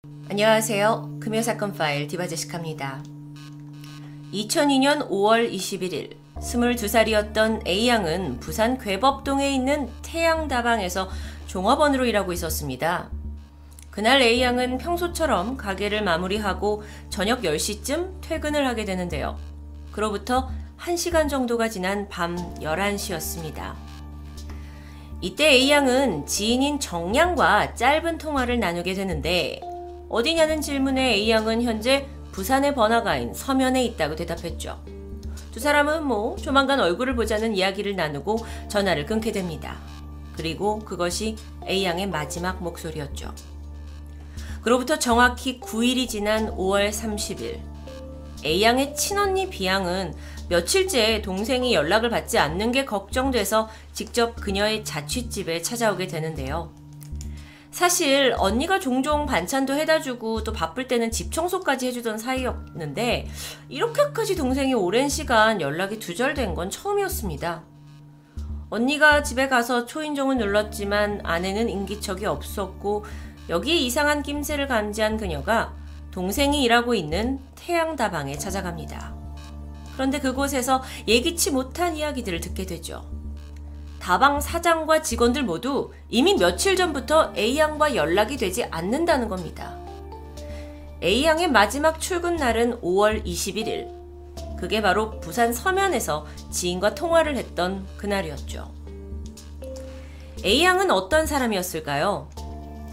안녕하세요. 금요사건 파일 디바제시카입니다. 2002년 5월 21일 22살이었던 A양은 부산 괴법동에 있는 태양다방에서 종업원으로 일하고 있었습니다. 그날 A양은 평소처럼 가게를 마무리하고 저녁 10시쯤 퇴근을 하게 되는데요. 그로부터 1시간 정도가 지난 밤 11시였습니다. 이때 A양은 지인인 정양과 짧은 통화를 나누게 되는데 어디냐는 질문에 A양은 현재 부산의 번화가인 서면에 있다고 대답했죠. 두 사람은 조만간 얼굴을 보자는 이야기를 나누고 전화를 끊게 됩니다. 그리고 그것이 A양의 마지막 목소리였죠. 그로부터 정확히 9일이 지난 5월 30일 A양의 친언니 B양은 며칠째 동생이 연락을 받지 않는 게 걱정돼서 직접 그녀의 자취집에 찾아오게 되는데요. 사실 언니가 종종 반찬도 해다주고 또 바쁠 때는 집 청소까지 해주던 사이였는데 이렇게까지 동생이 오랜 시간 연락이 두절된 건 처음이었습니다. 언니가 집에 가서 초인종을 눌렀지만 안에는 인기척이 없었고 여기에 이상한 낌새를 감지한 그녀가 동생이 일하고 있는 태양다방에 찾아갑니다. 그런데 그곳에서 예기치 못한 이야기들을 듣게 되죠. 다방 사장과 직원들 모두 이미 며칠 전부터 A양과 연락이 되지 않는다는 겁니다. A양의 마지막 출근 날은 5월 21일. 그게 바로 부산 서면에서 지인과 통화를 했던 그날이었죠. A양은 어떤 사람이었을까요?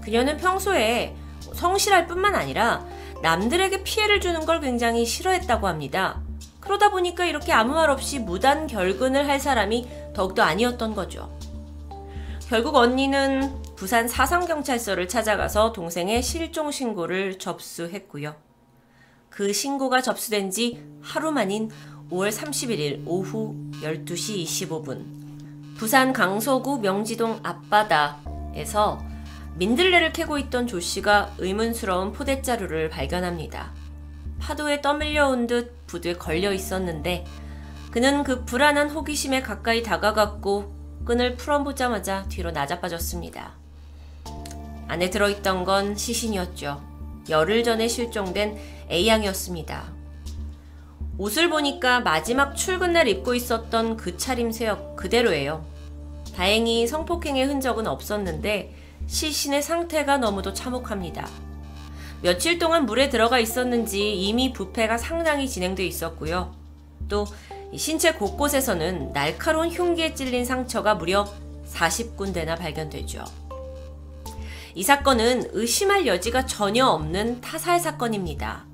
그녀는 평소에 성실할 뿐만 아니라 남들에게 피해를 주는 걸 굉장히 싫어했다고 합니다. 그러다 보니까 이렇게 아무 말 없이 무단 결근을 할 사람이 더욱더 아니었던 거죠. 결국 언니는 부산 사상경찰서를 찾아가서 동생의 실종 신고를 접수했고요. 그 신고가 접수된 지 하루 만인 5월 31일 오후 12시 25분 부산 강서구 명지동 앞바다에서 민들레를 캐고 있던 조 씨가 의문스러운 포대자루를 발견합니다. 파도에 떠밀려온 듯 부두에 걸려 있었는데 그는 그 불안한 호기심에 가까이 다가갔고 끈을 풀어보자마자 뒤로 나자빠졌습니다. 안에 들어있던 건 시신이었죠. 열흘 전에 실종된 A양이었습니다. 옷을 보니까 마지막 출근날 입고 있었던 그 차림새 그대로예요. 다행히 성폭행의 흔적은 없었는데 시신의 상태가 너무도 참혹합니다. 며칠 동안 물에 들어가 있었는지 이미 부패가 상당히 진행돼 있었고요. 또 신체 곳곳에서는 날카로운 흉기에 찔린 상처가 무려 40군데나 발견되죠. 이 사건은 의심할 여지가 전혀 없는 타살 사건입니다.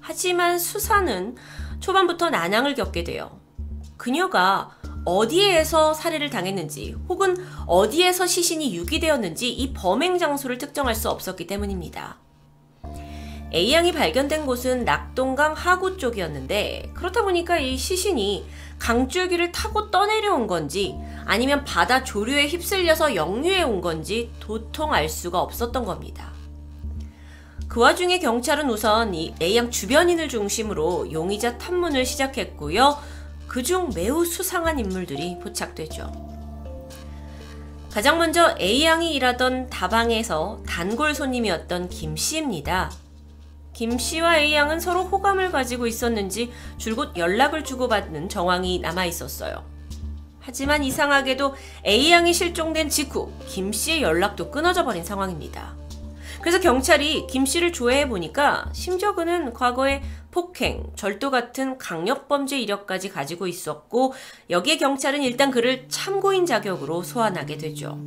하지만 수사는 초반부터 난항을 겪게 돼요. 그녀가 어디에서 살해를 당했는지 혹은 어디에서 시신이 유기되었는지 이 범행 장소를 특정할 수 없었기 때문입니다. A양이 발견된 곳은 낙동강 하구 쪽이었는데 그렇다 보니까 이 시신이 강줄기를 타고 떠내려온 건지 아니면 바다 조류에 휩쓸려서 역류해 온 건지 도통 알 수가 없었던 겁니다. 그 와중에 경찰은 우선 이 A양 주변인을 중심으로 용의자 탐문을 시작했고요. 그중 매우 수상한 인물들이 포착되죠. 가장 먼저 A양이 일하던 다방에서 단골 손님이었던 김씨입니다. 김씨와 A양은 서로 호감을 가지고 있었는지 줄곧 연락을 주고받는 정황이 남아있었어요. 하지만 이상하게도 A양이 실종된 직후 김씨의 연락도 끊어져 버린 상황입니다. 그래서 경찰이 김씨를 조회해보니까 심지어 그는 과거에 폭행, 절도 같은 강력범죄 이력까지 가지고 있었고 여기에 경찰은 일단 그를 참고인 자격으로 소환하게 되죠.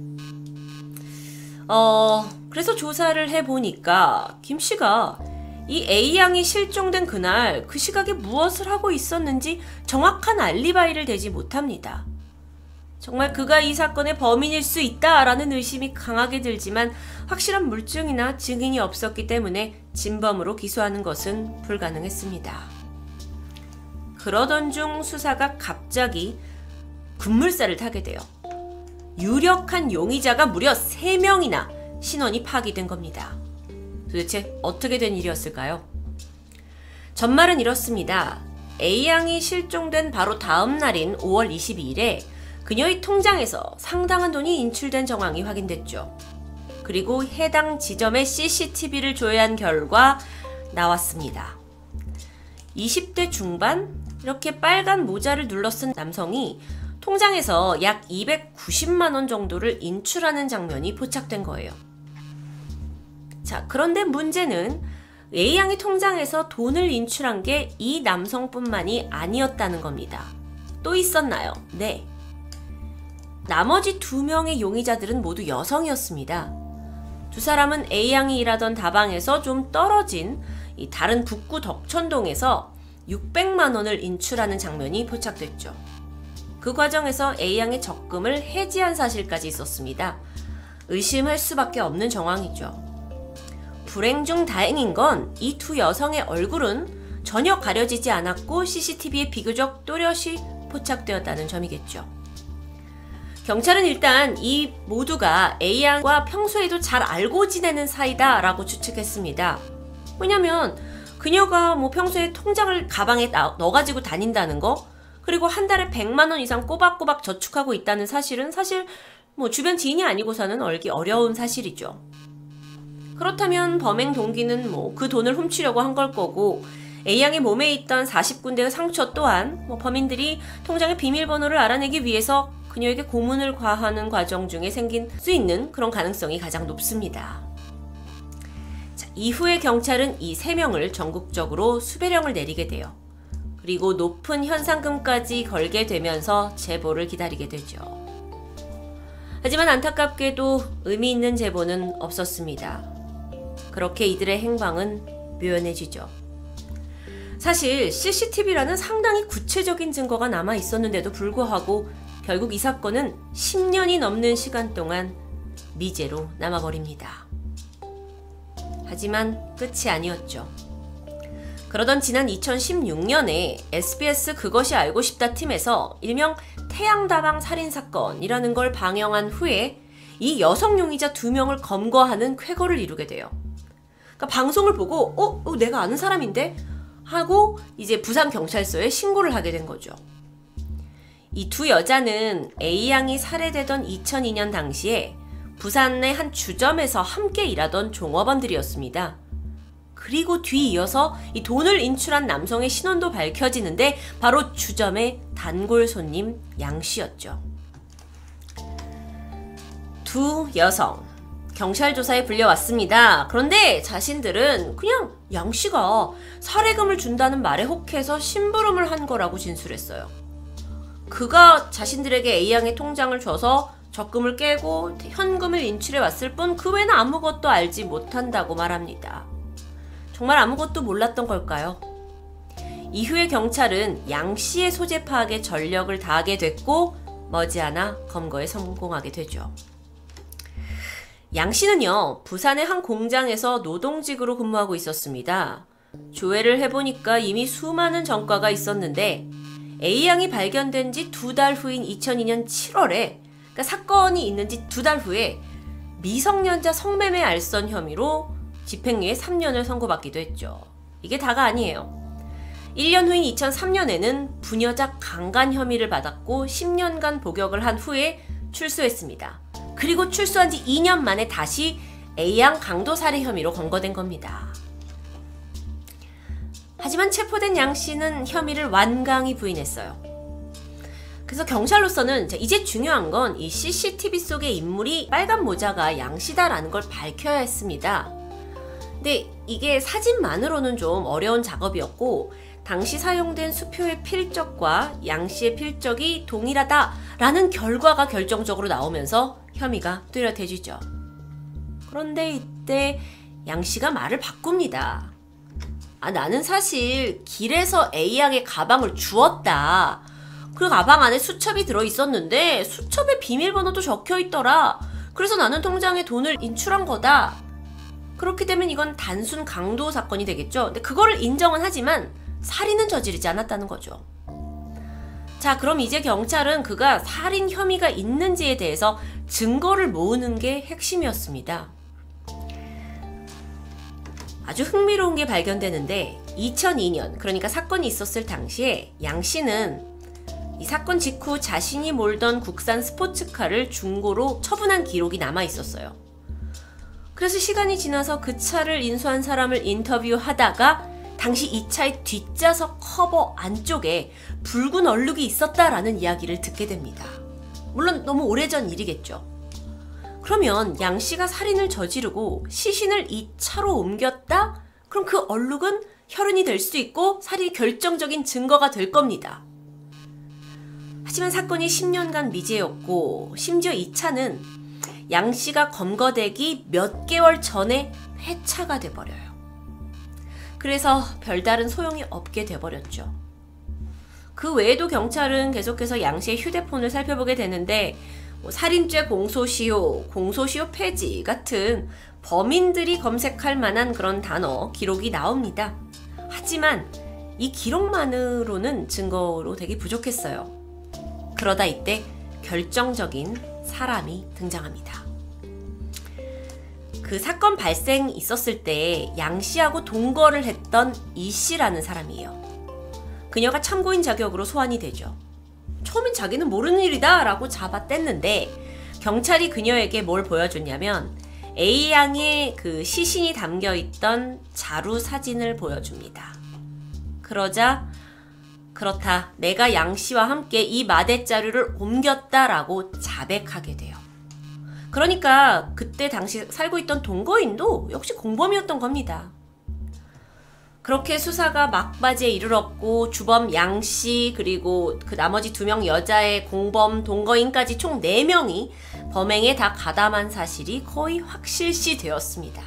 그래서 조사를 해보니까 김씨가 이 A양이 실종된 그날 그 시각에 무엇을 하고 있었는지 정확한 알리바이를 대지 못합니다. 정말 그가 이 사건의 범인일 수 있다라는 의심이 강하게 들지만 확실한 물증이나 증인이 없었기 때문에 진범으로 기소하는 것은 불가능했습니다. 그러던 중 수사가 갑자기 급물살을 타게 돼요. 유력한 용의자가 무려 3명이나 신원이 파기된 겁니다. 도대체 어떻게 된 일이었을까요? 전말은 이렇습니다. A양이 실종된 바로 다음 날인 5월 22일에 그녀의 통장에서 상당한 돈이 인출된 정황이 확인됐죠. 그리고 해당 지점의 CCTV를 조회한 결과 나왔습니다. 20대 중반? 이렇게 빨간 모자를 눌러쓴 남성이 통장에서 약 290만원 정도를 인출하는 장면이 포착된 거예요. 자, 그런데 문제는 A양이 통장에서 돈을 인출한 게 이 남성뿐만이 아니었다는 겁니다. 또 있었나요? 네. 나머지 2명의 용의자들은 모두 여성이었습니다. 두 사람은 A양이 일하던 다방에서 좀 떨어진 이 다른 북구 덕천동에서 600만원을 인출하는 장면이 포착됐죠. 그 과정에서 A양의 적금을 해지한 사실까지 있었습니다. 의심할 수밖에 없는 정황이죠. 불행 중 다행인 건 이 두 여성의 얼굴은 전혀 가려지지 않았고 CCTV에 비교적 또렷이 포착되었다는 점이겠죠. 경찰은 일단 이 모두가 A양과 평소에도 잘 알고 지내는 사이다 라고 추측했습니다. 왜냐면 그녀가 평소에 통장을 가방에 넣어가지고 다닌다는 거, 그리고 한 달에 100만원 이상 꼬박꼬박 저축하고 있다는 사실은 사실 주변 지인이 아니고서는 알기 어려운 사실이죠. 그렇다면 범행 동기는 그 돈을 훔치려고 한 걸 거고, A양의 몸에 있던 40군데의 상처 또한 범인들이 통장의 비밀번호를 알아내기 위해서 그녀에게 고문을 과하는 과정 중에 생긴 수 있는 그런 가능성이 가장 높습니다. 자, 이후에 경찰은 이 3명을 전국적으로 수배령을 내리게 돼요. 그리고 높은 현상금까지 걸게 되면서 제보를 기다리게 되죠. 하지만 안타깝게도 의미 있는 제보는 없었습니다. 그렇게 이들의 행방은 묘연해지죠. 사실 CCTV라는 상당히 구체적인 증거가 남아 있었는데도 불구하고 결국 이 사건은 10년이 넘는 시간 동안 미제로 남아버립니다. 하지만 끝이 아니었죠. 그러던 지난 2016년에 SBS 그것이 알고 싶다 팀에서 일명 태양다방 살인사건이라는 걸 방영한 후에 이 여성 용의자 2명을 검거하는 쾌거를 이루게 돼요. 그러니까 방송을 보고 내가 아는 사람인데? 하고 이제 부산경찰서에 신고를 하게 된 거죠. 이 두 여자는 A양이 살해되던 2002년 당시에 부산의 한 주점에서 함께 일하던 종업원들이었습니다. 그리고 뒤이어서 이 돈을 인출한 남성의 신원도 밝혀지는데 바로 주점의 단골 손님 양씨였죠. 두 여성, 경찰 조사에 불려왔습니다. 그런데 자신들은 그냥 양씨가 살해금을 준다는 말에 혹해서 심부름을 한 거라고 진술했어요. 그가 자신들에게 A양의 통장을 줘서 적금을 깨고 현금을 인출해 왔을 뿐 그 외에는 아무것도 알지 못한다고 말합니다. 정말 아무것도 몰랐던 걸까요? 이후에 경찰은 양 씨의 소재 파악에 전력을 다하게 됐고 머지않아 검거에 성공하게 되죠. 양 씨는요, 부산의 한 공장에서 노동직으로 근무하고 있었습니다. 조회를 해보니까 이미 수많은 전과가 있었는데 A양이 발견된 지 2달 후인 2002년 7월에 그러니까 사건이 있는 지 2달 후에 미성년자 성매매 알선 혐의로 집행유예 3년을 선고받기도 했죠. 이게 다가 아니에요. 1년 후인 2003년에는 부녀자 강간 혐의를 받았고 10년간 복역을 한 후에 출소했습니다. 그리고 출소한 지 2년 만에 다시 A양 강도살해 혐의로 검거된 겁니다. 하지만 체포된 양 씨는 혐의를 완강히 부인했어요. 그래서 경찰로서는 이제 중요한 건 이 CCTV 속의 인물이 빨간 모자가 양 씨다라는 걸 밝혀야 했습니다. 근데 이게 사진만으로는 좀 어려운 작업이었고 당시 사용된 수표의 필적과 양 씨의 필적이 동일하다라는 결과가 결정적으로 나오면서 혐의가 뚜렷해지죠. 그런데 이때 양 씨가 말을 바꿉니다. 나는 사실 길에서 A양의 가방을 주웠다. 그 가방 안에 수첩이 들어있었는데 수첩에 비밀번호도 적혀있더라. 그래서 나는 통장에 돈을 인출한 거다. 그렇게 되면 이건 단순 강도 사건이 되겠죠. 근데 그거를 인정은 하지만 살인은 저지르지 않았다는 거죠. 자, 그럼 이제 경찰은 그가 살인 혐의가 있는지에 대해서 증거를 모으는 게 핵심이었습니다. 아주 흥미로운 게 발견되는데 2002년, 그러니까 사건이 있었을 당시에 양 씨는 이 사건 직후 자신이 몰던 국산 스포츠카를 중고로 처분한 기록이 남아 있었어요. 그래서 시간이 지나서 그 차를 인수한 사람을 인터뷰하다가 당시 이 차의 뒷좌석 커버 안쪽에 붉은 얼룩이 있었다라는 이야기를 듣게 됩니다. 물론 너무 오래전 일이겠죠. 그러면 양 씨가 살인을 저지르고 시신을 이 차로 옮겼다? 그럼 그 얼룩은 혈흔이 될 수도 있고 살인이 결정적인 증거가 될 겁니다. 하지만 사건이 10년간 미제였고 심지어 이 차는 양 씨가 검거되기 몇 개월 전에 폐차가 돼버려요. 그래서 별다른 소용이 없게 돼버렸죠. 그 외에도 경찰은 계속해서 양 씨의 휴대폰을 살펴보게 되는데 살인죄 공소시효, 공소시효 폐지 같은 범인들이 검색할 만한 그런 단어, 기록이 나옵니다. 하지만 이 기록만으로는 증거로 되게 부족했어요. 그러다 이때 결정적인 사람이 등장합니다. 그 사건 발생 있었을 때 양 씨하고 동거를 했던 이 씨라는 사람이에요. 그녀가 참고인 자격으로 소환이 되죠. 처음엔 자기는 모르는 일이다 라고 잡아뗐는데 경찰이 그녀에게 뭘 보여줬냐면 A양의 그 시신이 담겨있던 자루 사진을 보여줍니다. 그러자 그렇다, 내가 양 씨와 함께 이 마대자루를 옮겼다라고 자백하게 돼요. 그러니까 그때 당시 살고 있던 동거인도 역시 공범이었던 겁니다. 그렇게 수사가 막바지에 이르렀고 주범 양 씨 그리고 그 나머지 2명 여자의 공범 동거인까지 총 4명이 범행에 다 가담한 사실이 거의 확실시 되었습니다.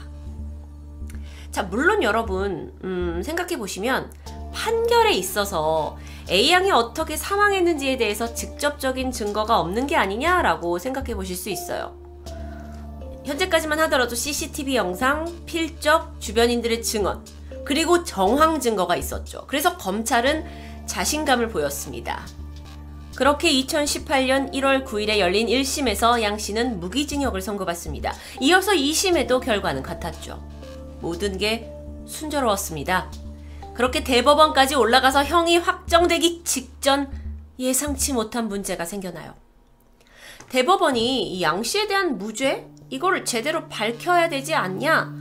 자, 물론 여러분 생각해보시면 판결에 있어서 A양이 어떻게 사망했는지에 대해서 직접적인 증거가 없는 게 아니냐라고 생각해보실 수 있어요. 현재까지만 하더라도 CCTV 영상, 필적, 주변인들의 증언, 그리고 정황 증거가 있었죠. 그래서 검찰은 자신감을 보였습니다. 그렇게 2018년 1월 9일에 열린 1심에서 양 씨는 무기징역을 선고받습니다. 이어서 2심에도 결과는 같았죠. 모든 게 순조로웠습니다. 그렇게 대법원까지 올라가서 형이 확정되기 직전 예상치 못한 문제가 생겨나요. 대법원이 이 양 씨에 대한 무죄? 이거를 제대로 밝혀야 되지 않냐?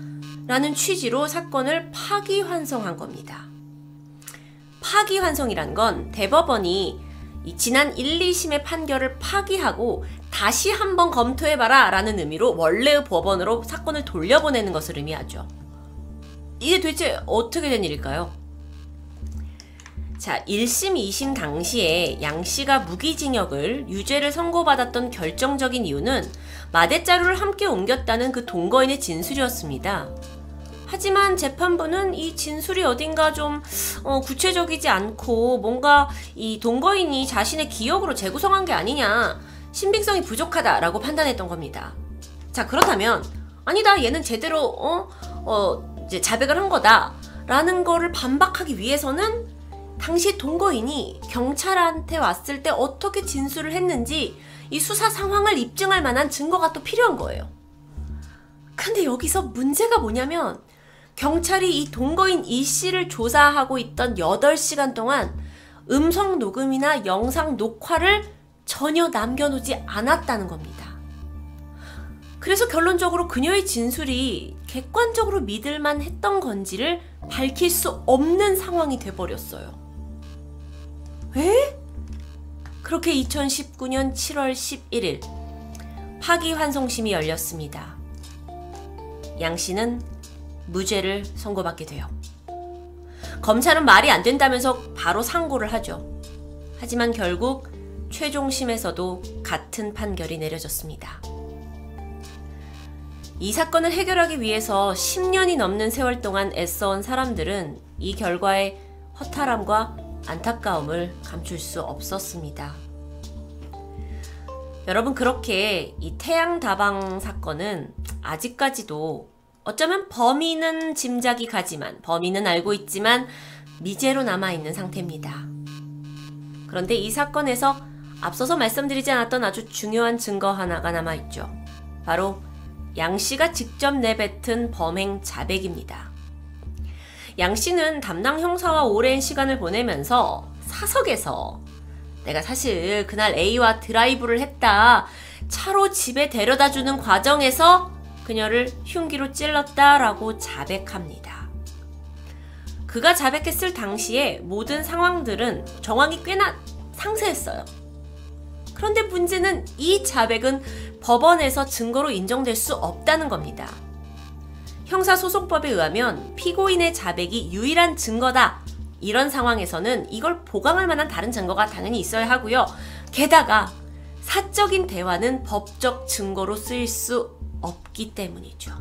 라는 취지로 사건을 파기환송한 겁니다. 파기환송이란 건 대법원이 이 지난 1, 2심의 판결을 파기하고 다시 한번 검토해봐라 라는 의미로 원래의 법원으로 사건을 돌려보내는 것을 의미하죠. 이게 도대체 어떻게 된 일일까요? 자, 1심, 2심 당시에 양 씨가 무기징역을 유죄를 선고받았던 결정적인 이유는 마대자루를 함께 옮겼다는 그 동거인의 진술이었습니다. 하지만 재판부는 이 진술이 어딘가 좀 구체적이지 않고 뭔가 이 동거인이 자신의 기억으로 재구성한 게 아니냐, 신빙성이 부족하다라고 판단했던 겁니다. 자, 그렇다면 아니다, 얘는 제대로 이제 자백을 한 거다라는 거를 반박하기 위해서는 당시 동거인이 경찰한테 왔을 때 어떻게 진술을 했는지 이 수사 상황을 입증할 만한 증거가 또 필요한 거예요. 근데 여기서 문제가 뭐냐면 경찰이 이 동거인 이 씨를 조사하고 있던 8시간 동안 음성 녹음이나 영상 녹화를 전혀 남겨놓지 않았다는 겁니다. 그래서 결론적으로 그녀의 진술이 객관적으로 믿을만 했던 건지를 밝힐 수 없는 상황이 돼버렸어요. 에? 그렇게 2019년 7월 11일 파기환송심이 열렸습니다. 양 씨는 무죄를 선고받게 돼요. 검찰은 말이 안 된다면서 바로 상고를 하죠. 하지만 결국 최종심에서도 같은 판결이 내려졌습니다. 이 사건을 해결하기 위해서 10년이 넘는 세월 동안 애써온 사람들은 이 결과에 허탈함과 안타까움을 감출 수 없었습니다. 여러분, 그렇게 이 태양다방 사건은 아직까지도 어쩌면 범인은 짐작이 가지만, 범인은 알고 있지만 미제로 남아있는 상태입니다. 그런데 이 사건에서 앞서서 말씀드리지 않았던 아주 중요한 증거 하나가 남아있죠. 바로 양 씨가 직접 내뱉은 범행 자백입니다. 양 씨는 담당 형사와 오랜 시간을 보내면서 사석에서 내가 사실 그날 A와 드라이브를 했다, 차로 집에 데려다주는 과정에서 그녀를 흉기로 찔렀다라고 자백합니다. 그가 자백했을 당시에 모든 상황들은 정황이 꽤나 상세했어요. 그런데 문제는 이 자백은 법원에서 증거로 인정될 수 없다는 겁니다. 형사소송법에 의하면 피고인의 자백이 유일한 증거다. 이런 상황에서는 이걸 보강할 만한 다른 증거가 당연히 있어야 하고요. 게다가 사적인 대화는 법적 증거로 쓰일 수 없기 때문이죠.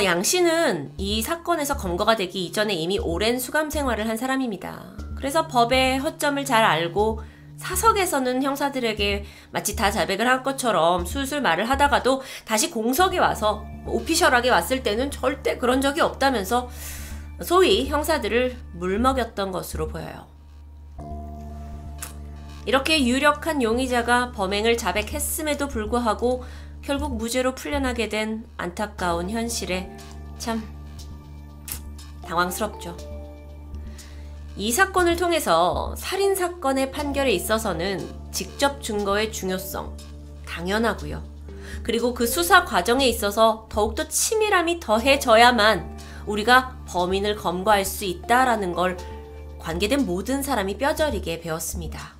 양 씨는 이 사건에서 검거가 되기 이전에 이미 오랜 수감 생활을 한 사람입니다. 그래서 법의 허점을 잘 알고 사석에서는 형사들에게 마치 다 자백을 한 것처럼 술술 말을 하다가도 다시 공석에 와서 오피셜하게 왔을 때는 절대 그런 적이 없다면서 소위 형사들을 물먹였던 것으로 보여요. 이렇게 유력한 용의자가 범행을 자백했음에도 불구하고 결국 무죄로 풀려나게 된 안타까운 현실에 참 당황스럽죠. 이 사건을 통해서 살인사건의 판결에 있어서는 직접 증거의 중요성 당연하고요. 그리고 그 수사 과정에 있어서 더욱더 치밀함이 더해져야만 우리가 범인을 검거할 수 있다라는 걸 관계된 모든 사람이 뼈저리게 배웠습니다.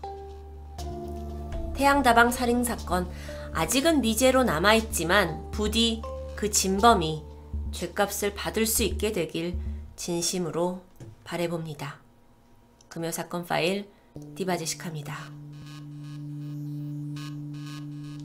태양다방 살인사건 아직은 미제로 남아있지만 부디 그 진범이 죗값을 받을 수 있게 되길 진심으로 바라봅니다. 금요사건 파일 디바제식합니다.